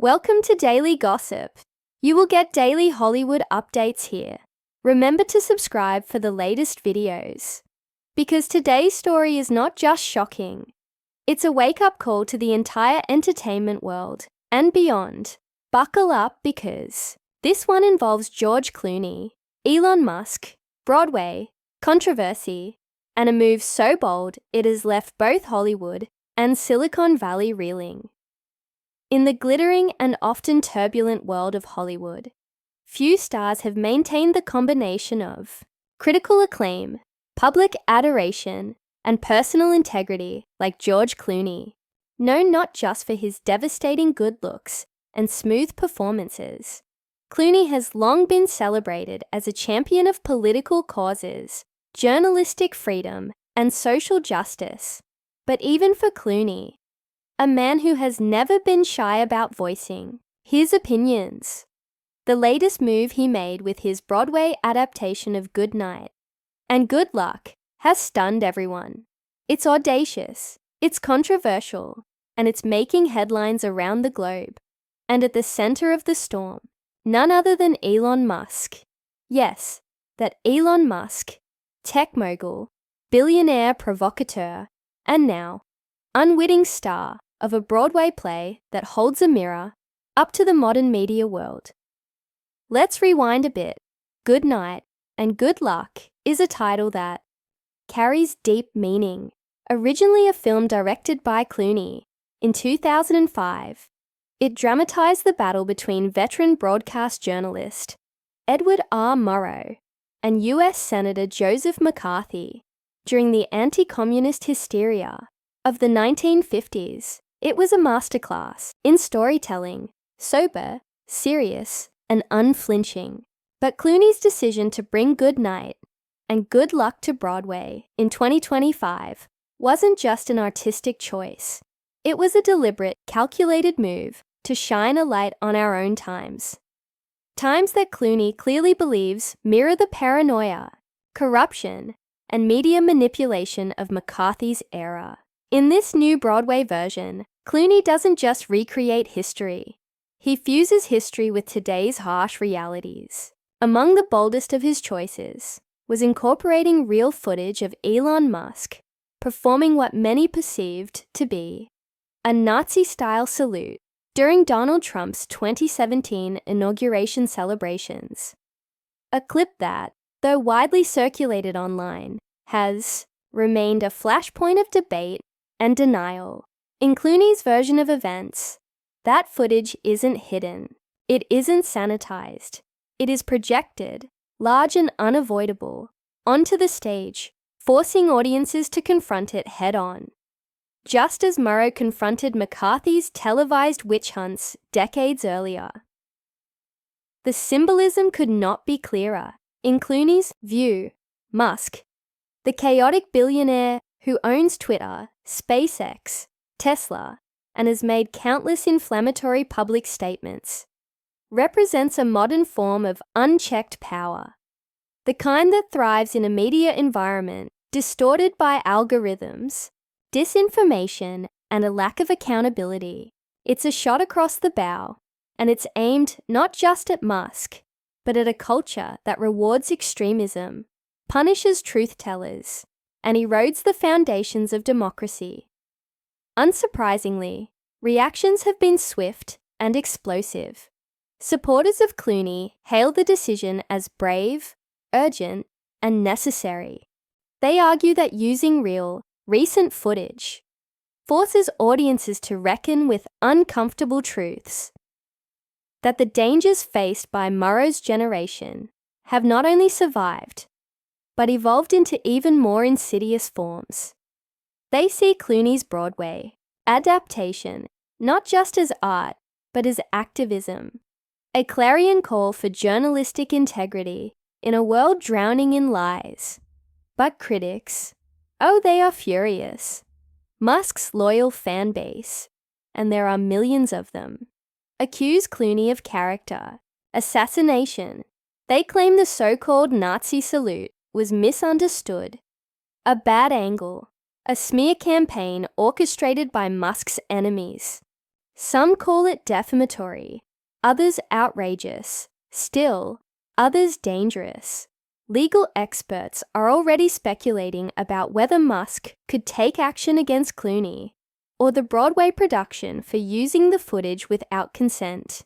Welcome to Daily Gossip. You will get daily Hollywood updates here. Remember to subscribe for the latest videos. Because today's story is not just shocking, it's a wake-up call to the entire entertainment world and beyond. Buckle up because this one involves George Clooney, Elon Musk, Broadway, controversy, and a move so bold it has left both Hollywood and Silicon Valley reeling. In the glittering and often turbulent world of Hollywood, few stars have maintained the combination of critical acclaim, public adoration, and personal integrity like George Clooney, known not just for his devastating good looks and smooth performances. Clooney has long been celebrated as a champion of political causes, journalistic freedom, and social justice. But even for Clooney, a man who has never been shy about voicing his opinions, the latest move he made with his Broadway adaptation of Good Night and Good Luck has stunned everyone. It's audacious, it's controversial, and it's making headlines around the globe. And at the center of the storm, none other than Elon Musk. Yes, that Elon Musk, tech mogul, billionaire provocateur, and now unwitting star of a Broadway play that holds a mirror up to the modern media world. Let's rewind a bit. Good Night and Good Luck is a title that carries deep meaning. Originally a film directed by Clooney in 2005, it dramatized the battle between veteran broadcast journalist Edward R. Murrow and U.S. Senator Joseph McCarthy during the anti-communist hysteria of the 1950s. It was a masterclass in storytelling, sober, serious, and unflinching. But Clooney's decision to bring Good Night and Good Luck to Broadway in 2025 wasn't just an artistic choice. It was a deliberate, calculated move to shine a light on our own times. Times that Clooney clearly believes mirror the paranoia, corruption, and media manipulation of McCarthy's era. In this new Broadway version, Clooney doesn't just recreate history. He fuses history with today's harsh realities. Among the boldest of his choices was incorporating real footage of Elon Musk performing what many perceived to be a Nazi-style salute during Donald Trump's 2017 inauguration celebrations. A clip that, though widely circulated online, has remained a flashpoint of debate and denial. In Clooney's version of events, that footage isn't hidden. It isn't sanitized. It is projected, large and unavoidable, onto the stage, forcing audiences to confront it head-on. Just as Murrow confronted McCarthy's televised witch hunts decades earlier. The symbolism could not be clearer. In Clooney's view, Musk, the chaotic billionaire who owns Twitter, SpaceX, Tesla, and has made countless inflammatory public statements, represents a modern form of unchecked power, the kind that thrives in a media environment distorted by algorithms, disinformation, and a lack of accountability. It's a shot across the bow, and it's aimed not just at Musk, but at a culture that rewards extremism, punishes truth-tellers, and erodes the foundations of democracy. Unsurprisingly, reactions have been swift and explosive. Supporters of Clooney hail the decision as brave, urgent, and necessary. They argue that using real, recent footage forces audiences to reckon with uncomfortable truths. That the dangers faced by Murrow's generation have not only survived, but evolved into even more insidious forms. They see Clooney's Broadway adaptation not just as art, but as activism, a clarion call for journalistic integrity in a world drowning in lies. But critics, oh, they are furious. Musk's loyal fan base, and there are millions of them, accuse Clooney of character assassination. They claim the so-called Nazi salute was misunderstood, a bad angle, a smear campaign orchestrated by Musk's enemies. Some call it defamatory, others outrageous, still, others dangerous. Legal experts are already speculating about whether Musk could take action against Clooney or the Broadway production for using the footage without consent.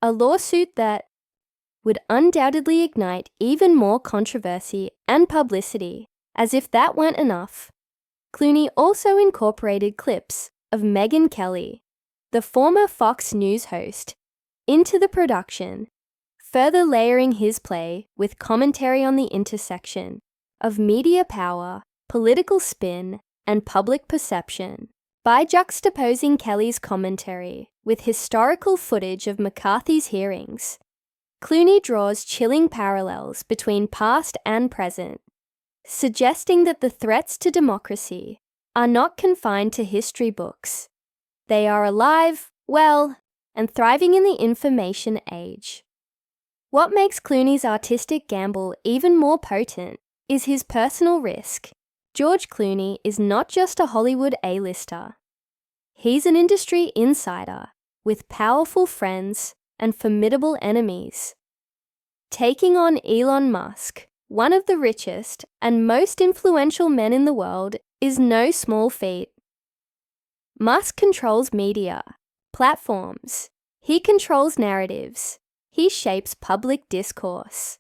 A lawsuit that would undoubtedly ignite even more controversy and publicity. As if that weren't enough, Clooney also incorporated clips of Megyn Kelly, the former Fox News host, into the production, further layering his play with commentary on the intersection of media power, political spin, and public perception. By juxtaposing Kelly's commentary with historical footage of McCarthy's hearings, Clooney draws chilling parallels between past and present, suggesting that the threats to democracy are not confined to history books. They are alive, well, and thriving in the information age. What makes Clooney's artistic gamble even more potent is his personal risk. George Clooney is not just a Hollywood A-lister. He's an industry insider with powerful friends and formidable enemies. Taking on Elon Musk, one of the richest and most influential men in the world, is no small feat. Musk controls media, platforms. He controls narratives. He shapes public discourse.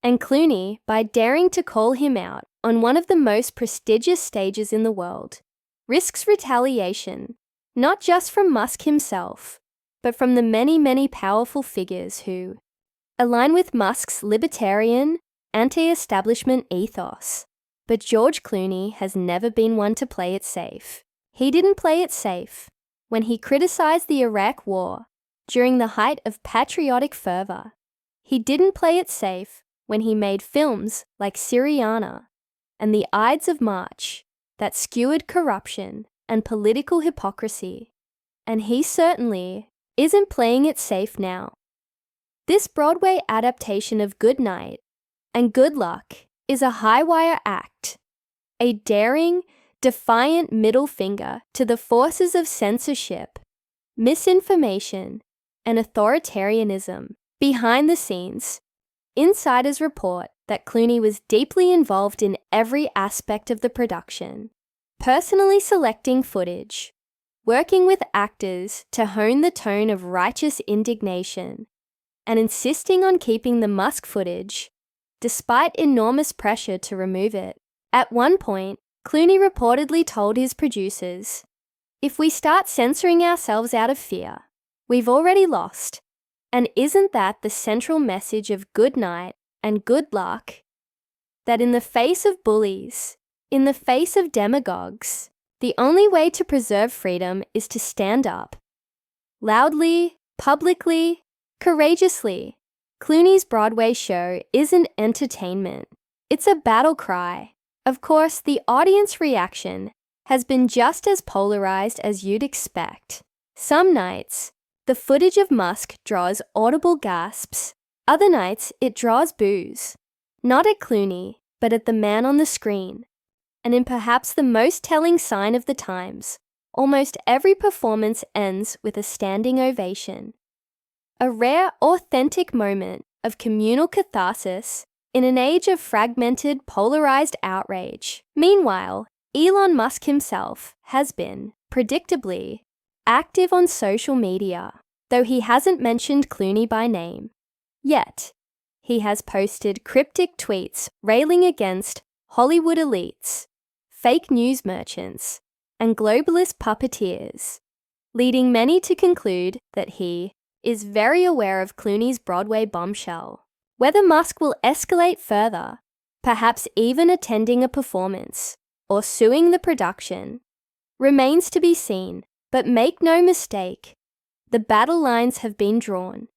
And Clooney, by daring to call him out on one of the most prestigious stages in the world, risks retaliation, not just from Musk himself, but from the many, many powerful figures who align with Musk's libertarian, anti-establishment ethos. But George Clooney has never been one to play it safe. He didn't play it safe when he criticized the Iraq War during the height of patriotic fervor. He didn't play it safe when he made films like Syriana and The Ides of March that skewered corruption and political hypocrisy. And he certainly isn't playing it safe now. This Broadway adaptation of Good Night and Good Luck is a high-wire act, a daring, defiant middle finger to the forces of censorship, misinformation, and authoritarianism. Behind the scenes, insiders report that Clooney was deeply involved in every aspect of the production, personally selecting footage, working with actors to hone the tone of righteous indignation, and insisting on keeping the Musk footage, despite enormous pressure to remove it. At one point, Clooney reportedly told his producers, "If we start censoring ourselves out of fear, we've already lost. And isn't that the central message of Good Night and Good Luck? That in the face of bullies, in the face of demagogues, the only way to preserve freedom is to stand up. Loudly, publicly, courageously." Clooney's Broadway show isn't entertainment. It's a battle cry. Of course, the audience reaction has been just as polarized as you'd expect. Some nights, the footage of Musk draws audible gasps. Other nights, it draws boos. Not at Clooney, but at the man on the screen. And in perhaps the most telling sign of the times, almost every performance ends with a standing ovation. A rare, authentic moment of communal catharsis in an age of fragmented, polarized outrage. Meanwhile, Elon Musk himself has been, predictably, active on social media, though he hasn't mentioned Clooney by name. Yet, he has posted cryptic tweets railing against Hollywood elites, fake news merchants, and globalist puppeteers, leading many to conclude that he is very aware of Clooney's Broadway bombshell. Whether Musk will escalate further, perhaps even attending a performance or suing the production, remains to be seen. But make no mistake, the battle lines have been drawn.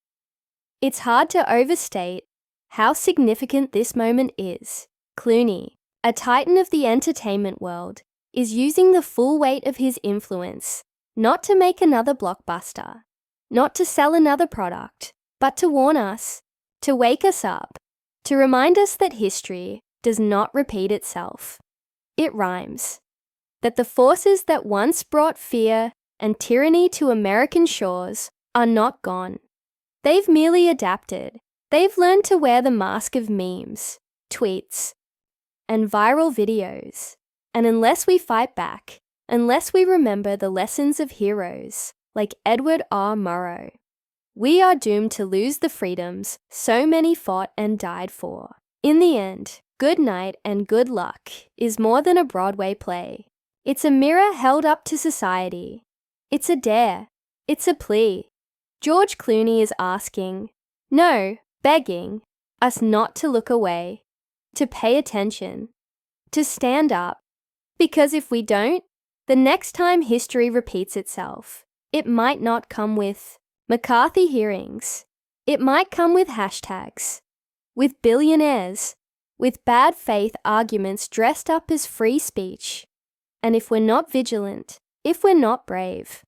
It's hard to overstate how significant this moment is. Clooney, a titan of the entertainment world, is using the full weight of his influence not to make another blockbuster, not to sell another product, but to warn us, to wake us up, to remind us that history does not repeat itself. It rhymes. That the forces that once brought fear, and tyranny to American shores are not gone. They've merely adapted. They've learned to wear the mask of memes, tweets, and viral videos. And unless we fight back, unless we remember the lessons of heroes like Edward R. Murrow, we are doomed to lose the freedoms so many fought and died for. In the end, Good Night and Good Luck is more than a Broadway play. It's a mirror held up to society. It's a dare. It's a plea. George Clooney is asking, no, begging, us not to look away, to pay attention, to stand up. Because if we don't, the next time history repeats itself, it might not come with McCarthy hearings. It might come with hashtags, with billionaires, with bad faith arguments dressed up as free speech. And if we're not vigilant, if we're not brave,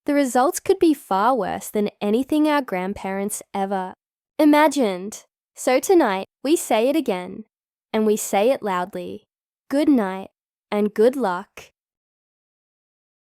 the results could be far worse than anything our grandparents ever imagined. So tonight, we say it again, and we say it loudly. Good night and good luck.